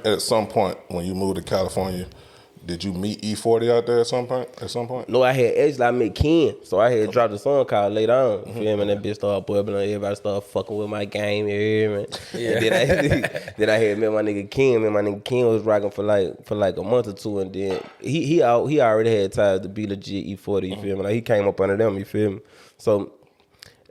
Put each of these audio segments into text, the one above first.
at some point when you moved to California, did you meet E40 out there at some point? No, I met Ken. So I had dropped a song called Lay Down. You feel me? And that bitch started bubbling. Everybody started fucking with my game. You hear me? Yeah. And then I had met my nigga Ken. And my nigga Ken was rocking for like a month or two. And then he already had ties to be legit E40. You feel me? Like he came up under them. You feel me? So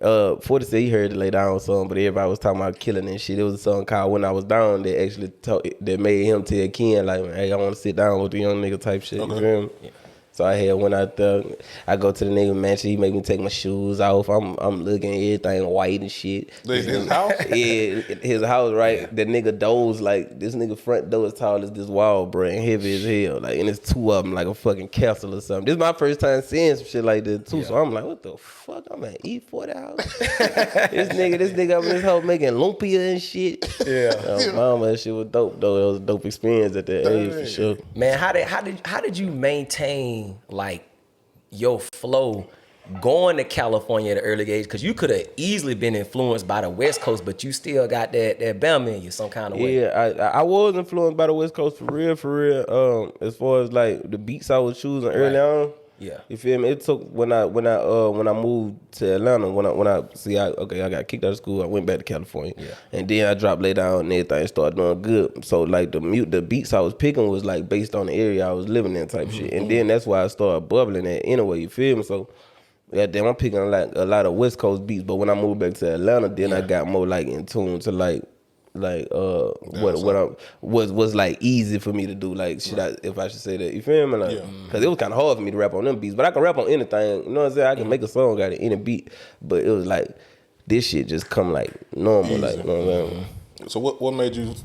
40 said he heard the Lay Down song, but everybody was talking about killing and shit. It was a song called When I Was Down that actually that made him tell Ken like, hey, I want to sit down with the young nigga type shit. Okay. You feel me? Yeah. So I went out there. I go to the nigga mansion. He make me take my shoes off. I'm looking everything white and shit. His house? Yeah, his house, right? Yeah. The nigga doors like this nigga front door is tall as this wall, bro, and heavy as hell. Like, and it's two of them like a fucking castle or something. This is my first time seeing some shit like this too. Yeah. So I'm like, what the fuck? I'm at E40 house. this nigga up in this house making lumpia and shit. Yeah. Mama, that shit was dope though. It was a dope experience at that age for sure. Man, how did you maintain like your flow going to California at an early age? Because you could have easily been influenced by the West Coast, but you still got that Bama in you some kind of way. Yeah, I was influenced by the West Coast for real. As far as like the beats I was choosing early on. Yeah, you feel me? It took when I moved to Atlanta. I got kicked out of school. I went back to California, and then I dropped Lay Down and everything started doing good. So like the beats I was picking was like based on the area I was living in type shit, and then that's why I started bubbling that anyway. You feel me? So goddamn, I'm picking like a lot of West Coast beats, but when I moved back to Atlanta, then I got more like in tune to what was like easy for me to do, like if I should say that, you feel me? Like, cause it was kind of hard for me to rap on them beats, but I can rap on anything, you know what I'm saying? I can make a song out of any beat, but it was like this shit just come like normal, easy. Like, you know what I'm saying? So what made you?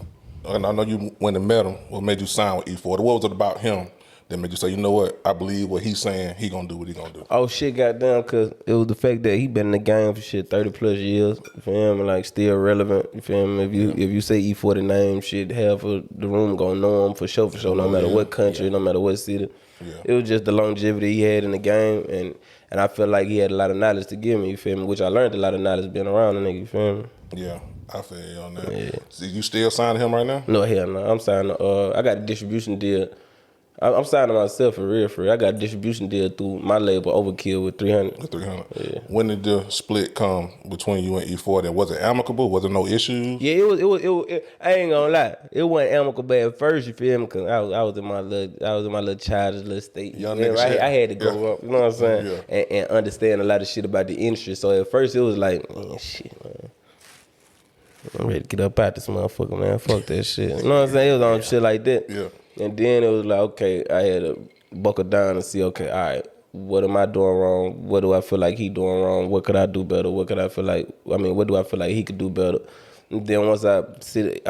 And I know you went and met him. What made you sign with E40? What was it about him that made you say, you know what, I believe what he's saying, he gonna do what he gonna do? Oh shit, goddamn, cause it was the fact that he been in the game for shit 30 plus years, you feel me? Like still relevant, you feel me? If you say E40 name, shit, half of the room gonna know him for sure, no matter what country, no matter what city. Yeah. It was just the longevity he had in the game, and I feel like he had a lot of knowledge to give me, you feel me? Which I learned a lot of knowledge being around the nigga, you feel me? Yeah, I feel you on that. Yeah. So you still signing him right now? No, hell no. I'm signing, I got a distribution deal. I'm signing myself for real. I got a distribution deal through my label, Overkill, with 300. With 300. Yeah. When did the split come between you and E40? Was it amicable? Was there no issues? Yeah, it was. I ain't gonna lie, it wasn't amicable at first. You feel me? Cause I was in my little childish little state. Young nigga shit. I had to grow up. You know what I'm saying? Yeah. And understand a lot of shit about the industry. So at first it was like, man, shit, man. I'm ready to get up out this motherfucker, man. Fuck that shit. You know what I'm saying? It was on shit like that. Yeah. And then it was like, okay, I had to buckle down and see, okay, all right, what am I doing wrong? What do I feel like he doing wrong? What could I do better? What do I feel like he could do better? And then once I set it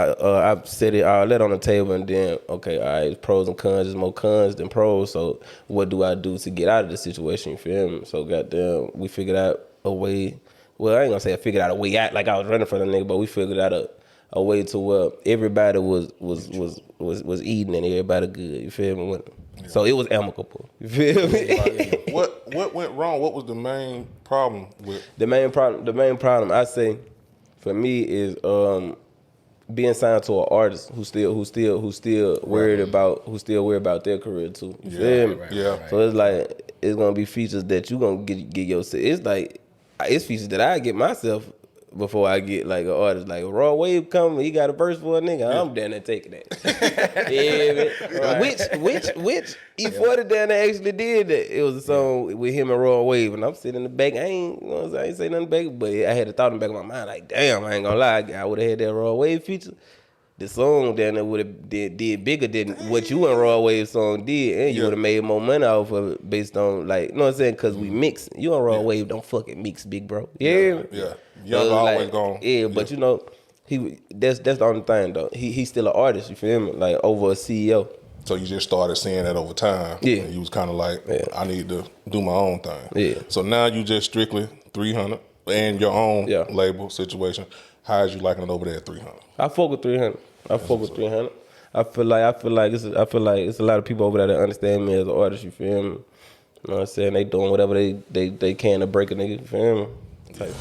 all that on the table, and then, okay, all right, pros and cons, there's more cons than pros, so what do I do to get out of the situation, you feel me? So goddamn, we figured out a way, well, I ain't gonna say I figured out a way out like I was running for the nigga, but we figured out a way to where everybody was eating and everybody good. You feel me? Yeah. So it was amicable. You feel me? What went wrong? What was the main problem with the main problem? I say for me is being signed to an artist who still worried about their career too. You feel me? Yeah. So it's like it's gonna be features that you gonna get yourself. It's like it's features that I get myself before I get like an artist. Like Raw Wave coming, he got a verse for a nigga, I'm down there taking that. Yeah, man. Which E40 down there actually did that. It was a song with him and Raw Wave, and I'm sitting in the back. I ain't say nothing back, but I had a thought in the back of my mind, like, damn, I ain't gonna lie, I would have had that Raw Wave feature. The song down there would have did bigger than what you and Raw Wave song did, and you would have made more money off of it based on, like, you know what I'm saying? Because we mix. You and Raw Wave don't fucking mix, big bro. Yeah. Young always gone. Yeah, but you know, that's the only thing though. He's still an artist. You feel me? Like over a CEO. So you just started seeing that over time. Yeah. And you was kind of like, I need to do my own thing. Yeah. So now you just strictly 300 and your own label situation. How is you liking it over there at 300? I fuck with 300. I feel like it's a lot of people over there that understand me as an artist. You feel me? You know what I'm saying? They doing whatever they can to break a nigga. You feel me? Type.